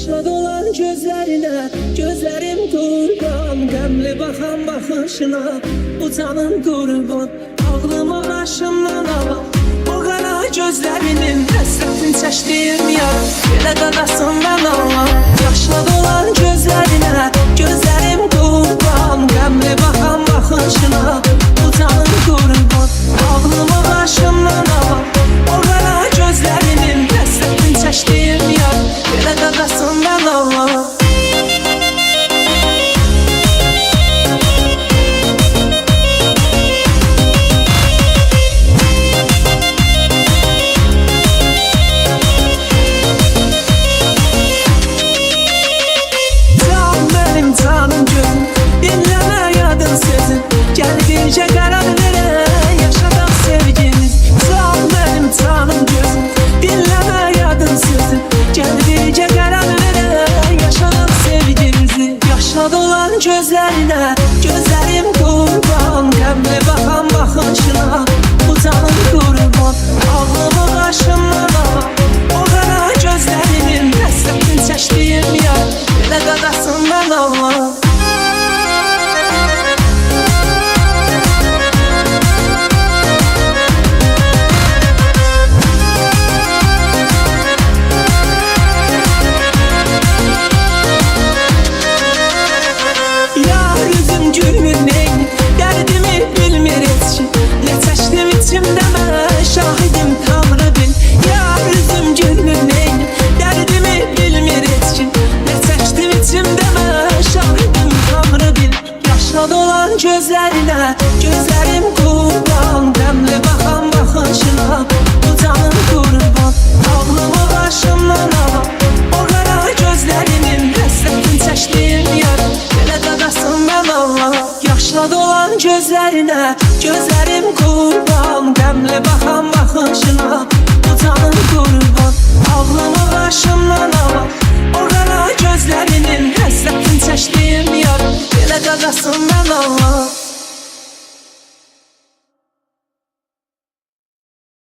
Yaşla dolan gözlerine, gözlerim kurban. Qəmli baxan baxışına, bu canım qurban. Ağlıma başımdan alam, o qara gözlərinin həsrətin çəkdiyim yar, elə qadasından alam. Yaşla dolan gözlerine, gözlerim kurban. Qəmli baxan baxışına, bu canım qurban. Ağlıma başımdan alam, o qara gözlərinin həsrətin çəkdiyim yar, elə qadasından alam. Canım gözüm, dinleme yadın sözün. Gel birce karar veren, yaşadık sevgimiz. Sağ benim canım gözüm, dinleme yadın sözün. Gel birce karar veren, yaşadık sevgimizi. Yaşla dolan gözlerine, gözlerim kurban. Qəmli baxan baxışına, bu canım qurban. Ağlımı başımdan alam, o qara gözlərinin həsrətin çəkdiyim yar, elə qadasından alam. Gülmür neyim, dərdimi bilmir heç kim. Ne çəkdim içimdə mən, şahidim Tanrı bil. Yar üzüm gülmür neyim, dərdimi bilmir heç kim. Ne çəkdim içimdə mən, şahidim Tanrı bil. Yaşla dolan gözlerine, gözlerim kurban. Qəmli baxan baxışına, bu canım qurban. Ağlımı başımdan alam, o qara gözlərinin həsrətin çəkdiyim yar, elə qadasından alam. Yaşla dolan gözlerine, gözlerim kurban. Qəmli baxan baxışına, bu canım qurban. Ağlımı başımdan alam, o qara gözlərinin həsrətin çəkdiyim yar, elə qadasından alam.